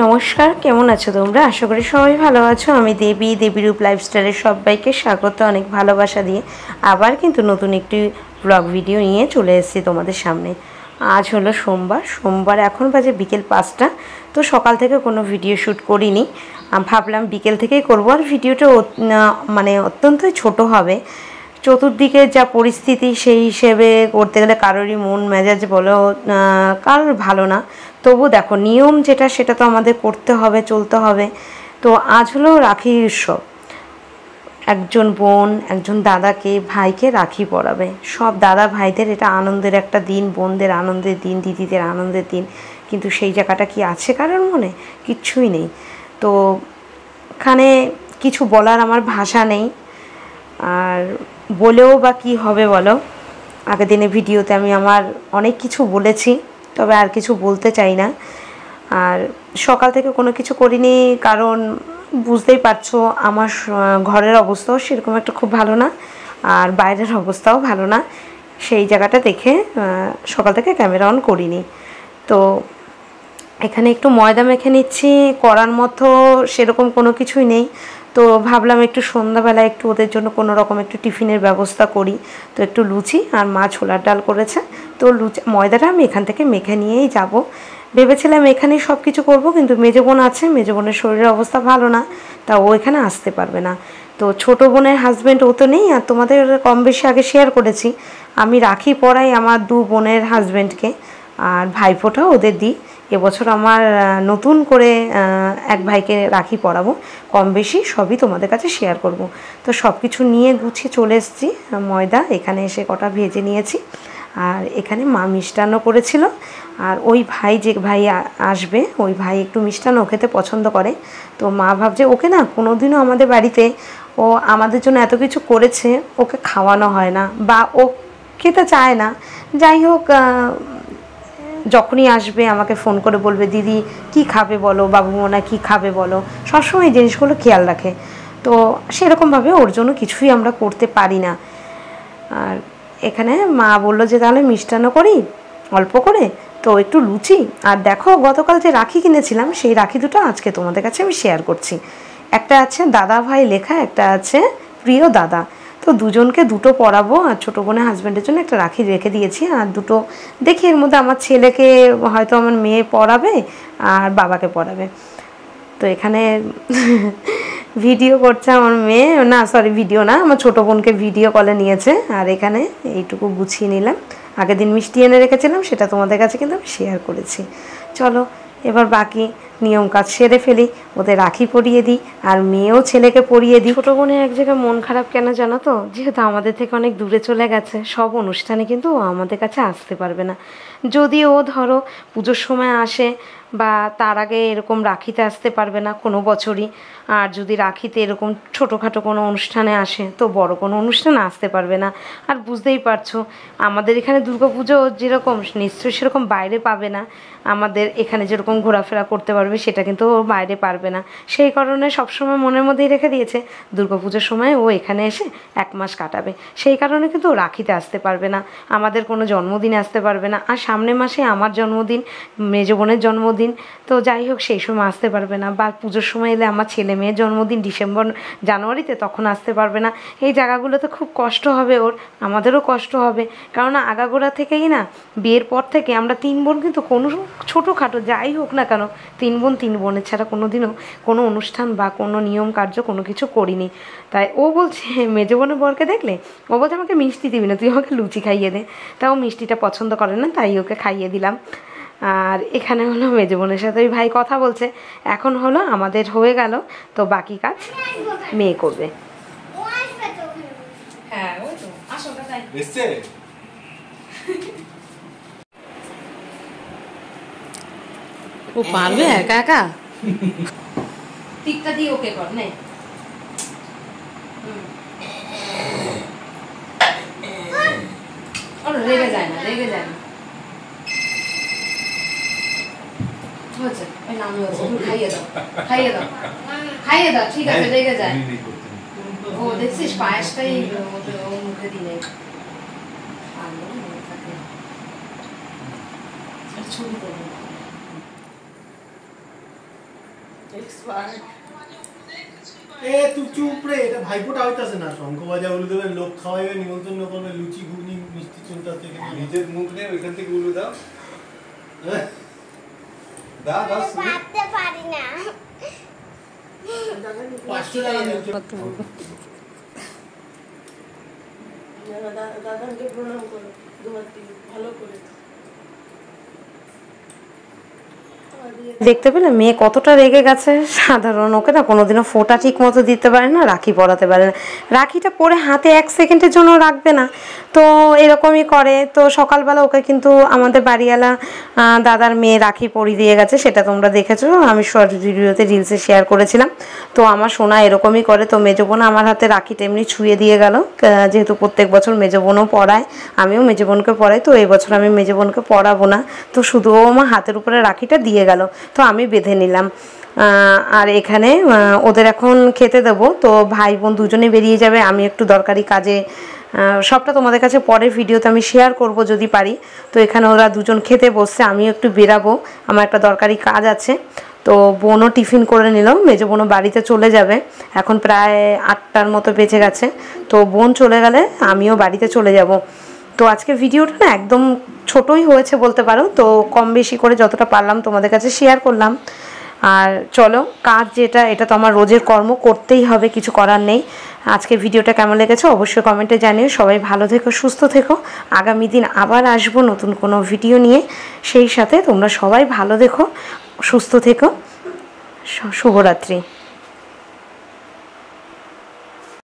নমস্কার, কেমন আছো তোমরা? আশা করি সবাই ভালো আছো। আমি দেবীরূপ লাইফস্টাইলের সবাইকে স্বাগত, অনেক ভালোবাসা দিয়ে আবার কিন্তু নতুন একটি ব্লগ ভিডিও নিয়ে চলে এসেছি তোমাদের সামনে। আজ হলো সোমবার এখন বাজে বিকেল 5টা। তো সকাল থেকে কোনো ভিডিও শ্যুট করিনি, ভাবলাম বিকেল থেকেই করবো। আর ভিডিওটা মানে অত্যন্তই ছোট হবে। চতুর্দিকে যা পরিস্থিতি সেই হিসেবে করতে গেলে কারোরই মন মেজাজ বলো কারোর ভালো না। তবু দেখো, নিয়ম যেটা সেটা তো আমাদের করতে হবে, চলতে হবে। তো আজ হলো রাখি উৎসব। একজন বোন একজন দাদাকে ভাইকে রাখি পরাবে। সব দাদা ভাইদের এটা আনন্দের একটা দিন, বোনদের আনন্দের দিন, দিদিদের আনন্দের দিন। কিন্তু সেই জায়গাটা কি আছে কারোর মনে? কিচ্ছুই নেই। তো এখানে কিছু বলার আমার ভাষা নেই। আর বলেও বা কী হবে বলো? আগের দিনে ভিডিওতে আমি আমার অনেক কিছু বলেছি, তবে আর কিছু বলতে চাই না। আর সকাল থেকে কোনো কিছু করিনি, কারণ বুঝতেই পারছো আমার ঘরের অবস্থাও সেরকম একটা খুব ভালো না, আর বাইরের অবস্থাও ভালো না। সেই জায়গাটা দেখে সকাল থেকে ক্যামেরা অন করিনি। তো এখানে একটু ময়দা মেখে নিচ্ছি, করার মতো সেরকম কোনো কিছুই নেই। তো ভাবলাম একটু সন্ধ্যাবেলা একটু ওদের জন্য কোনো রকম একটু টিফিনের ব্যবস্থা করি। তো একটু লুচি আর মা ছোলার ডাল করেছে। তো ময়দাটা আমি এখান থেকে মেখে নিয়েই যাব। ভেবেছিলাম এখানেই সব কিছু করবো, কিন্তু মেজো বোন আছে, মেজো বোনের শরীরের অবস্থা ভালো না, তা ও এখানে আসতে পারবে না। তো ছোটো বোনের হাজব্যান্ড ও তো নেই। আর তোমাদের কম বেশি আগে শেয়ার করেছি, আমি রাখি পরাই আমার 2 বোনের হাজব্যান্ডকে, আর ভাইফোঁটাও ওদের দিই। এবছর আমার নতুন করে এক ভাইকে রাখি পরাবো। কম বেশি সবই তোমাদের কাছে শেয়ার করব। তো সব কিছু নিয়ে গুছিয়ে চলে এসেছি। ময়দা এখানে এসে কটা ভেজে নিয়েছি। আর এখানে মা মিষ্টান্ন করেছিল। আর ওই ভাই, যে ভাই আসবে, ওই ভাই একটু মিষ্টান্ন খেতে পছন্দ করে। তো মা ভাবছে ওকে না কোনোদিনও আমাদের বাড়িতে ও আমাদের জন্য এত কিছু করেছে, ওকে খাওয়ানো হয় না বা ও খেতে চায় না। যাই হোক, যখনই আসবে আমাকে ফোন করে বলবে দিদি কি খাবে বলো, বাবু মোনা কী খাবে বলো। সবসময় এই জিনিসগুলো খেয়াল রাখে। তো সেরকমভাবে ওর জন্য কিছুই আমরা করতে পারি না। আর এখানে মা বললো যে তাহলে মিষ্টান্ন করি অল্প করে, তো একটু লুচি। আর দেখো, গতকাল যে রাখি কিনেছিলাম সেই রাখি দুটো আজকে তোমাদের কাছে আমি শেয়ার করছি। একটা আছে দাদা ভাই লেখা, একটা আছে প্রিয় দাদা। তো দুজনকে দুটো পরাবো। আর ছোটো বোনের হাজব্যান্ডের জন্য একটা রাখি রেখে দিয়েছি। আর দুটো দেখি এর মধ্যে আমার ছেলেকে হয়তো আমার মেয়ে পরাবে আর বাবাকে পরাবে। তো এখানে ভিডিও করছে আমার মেয়ে, না সরি ভিডিও না, আমার ছোটো বোনকে ভিডিও কলে নিয়েছে। আর এখানে এইটুকু গুছিয়ে নিলাম। আগের দিন মিষ্টি এনে রেখেছিলাম, সেটা তোমাদের কাছে কিন্তু আমি শেয়ার করেছি। চলো এবার বাকি নিয়ম কাজ সেরে ফেলি, ওদের রাখি পরিয়ে দিই আর মেয়েও ছেলেকে পরিয়ে দিই। ছোটো বোনের এক জায়গায় মন খারাপ কেন জানো তো? যেহেতু আমাদের থেকে অনেক দূরে চলে গেছে, সব অনুষ্ঠানে কিন্তু ও আমাদের কাছে আসতে পারবে না। যদি ও ধরো পুজোর সময় আসে বা তার আগে এরকম রাখিতে আসতে পারবে না কোনো বছরই। আর যদি রাখিতে এরকম ছোটোখাটো কোনো অনুষ্ঠানে আসে, তো বড় কোনো অনুষ্ঠানে আসতে পারবে না। আর বুঝতেই পারছো আমাদের এখানে দুর্গাপুজো যেরকম নিশ্চয়ই সেরকম বাইরে পাবে না। আমাদের এখানে যেরকম ঘোরাফেরা করতে পারবে সেটা কিন্তু ও বাইরে পারবে না। সেই কারণে সবসময় মনের মধ্যেই রেখে দিয়েছে দুর্গাপুজোর সময় ও এখানে এসে 1 মাস কাটাবে। সেই কারণে কিন্তু ও রাখিতে আসতে পারবে না, আমাদের কোনো জন্মদিনে আসতে পারবে না। আর সামনের মাসে আমার জন্মদিন, মেজো বোনের জন্মদিন। তো যাই হোক সেই সময় আসতে পারবে না। বা পুজোর সময় এলে আমার ছেলে মেয়ের জন্মদিন ডিসেম্বর জানুয়ারিতে, তখন আসতে পারবে না। এই জায়গাগুলোতে খুব কষ্ট হবে ওর, আমাদেরও কষ্ট হবে। কারণ আগাগোড়া থেকেই না, বিয়ের পর থেকে আমরা 3 বোন কিন্তু কোনো ছোটোখাটো যাই হোক না কেন 3 বোন 3 বোনের ছাড়া কোনো দিনও কোনো অনুষ্ঠান বা কোনো নিয়ম কার্য কোনো কিছু করিনি। তাই ও বলছে, মেজো বোনের বরকে দেখলে ও বলছে আমাকে মিষ্টি দিবি না, তুই আমাকে লুচি খাইয়ে দে। তাও মিষ্টিটা পছন্দ করে না, তাই ওকে খাইয়ে দিলাম। আর এখানে হলো মেজো বোনের সাথে ওই ভাই কথা বলছে। এখন হলো আমাদের হয়ে গেল, তো বাকি কাজ মেয়ে করবে। হ্যাঁ ওই তো আসলটা তাই এসছে। ও পারবে একা একা? টিকটা দিয়ে ওকে কর নে। রেগে যায় না, রেগে যায় না। হচ্ছে ওই নাম হচ্ছে, তুমি খাইয়ে দাও, খাইয়ে দাও, খাইয়ে দাও, ঠিক আছে রেগে যায়। ও দেখছিস পায়েসটাই ও মুখে দিলে ছবি করবো। এ তুই চুপ রে, এটা ভাইফোঁটা হইতাছে না, শঙ্খ বাজা উলু দেবে, লোক খাওয়াইবে, নিমন্ত্রণ করবে, লুচি ঘুগনি মিষ্টি চলতেছে, নিজের মুখ নিয়ে ওইখান থেকে উলু দাও। দাও দাও শুনতে পারি না। 500 টাকা দিচ্ছ। দাদাকে প্রণাম করো, ভালো করে। দেখতে পেলে মেয়ে কতটা রেগে গেছে। সাধারণ ওকে না কোনোদিনও ফোঁটা ঠিক মতো দিতে পারে না, রাখি পরাতে পারে না, রাখিটা পরে হাতে 1 সেকেন্ডের জন্য রাখবে না, তো এরকমই করে। তো সকালবেলা ওকে কিন্তু আমাদের বাড়িওয়ালা দাদার মেয়ে রাখি পরিয়ে দিয়ে গেছে, সেটা তোমরা দেখেছো, আমি শর্ট ভিডিওতে রিলসে শেয়ার করেছিলাম। তো আমার সোনা এরকমই করে। তো মেজো বোন আমার হাতে রাখিটা এমনি ছুঁয়ে দিয়ে গেল, যেহেতু প্রত্যেক বছর মেজো বোনও পরায়, আমিও মেজো বোনকে পরাই, তো এই বছর আমি মেজো বোনকে পরাবো না। তো শুধু ও আমার হাতের উপরে রাখিটা দিয়ে গেল, তো আমি বেঁধে নিলাম। আর এখানে ওদের এখন খেতে দেবো, তো ভাই বোন দুজনে বেরিয়ে যাবে, আমি একটু দরকারি কাজে, সবটা তোমাদের কাছে পরের ভিডিওতে আমি শেয়ার করব যদি পারি। তো এখানে ওরা দুজন খেতে বসছে, আমিও একটু বেরাবো, আমার একটা দরকারি কাজ আছে। তো বোনও টিফিন করে নিল, মেজো বোনও বাড়িতে চলে যাবে, এখন প্রায় 8টার মতো বেজে গেছে। তো বোন চলে গেলে আমিও বাড়িতে চলে যাব। তো আজকে ভিডিওটা না একদম ছোটই হয়েছে বলতে পারো, তো কম বেশি করে যতটা পারলাম তোমাদের কাছে শেয়ার করলাম। আর চলো, কাজ যেটা, এটা তো আমার রোজের কর্ম, করতেই হবে, কিছু করার নেই। আজকে ভিডিওটা কেমন লেগেছে অবশ্যই কমেন্টে জানিও। সবাই ভালো থেকো, সুস্থ থেকো। আগামী দিন আবার আসবো নতুন কোনো ভিডিও নিয়ে, সেই সাথে তোমরা সবাই ভালো থেকো, সুস্থ থেকো। শুভরাত্রি।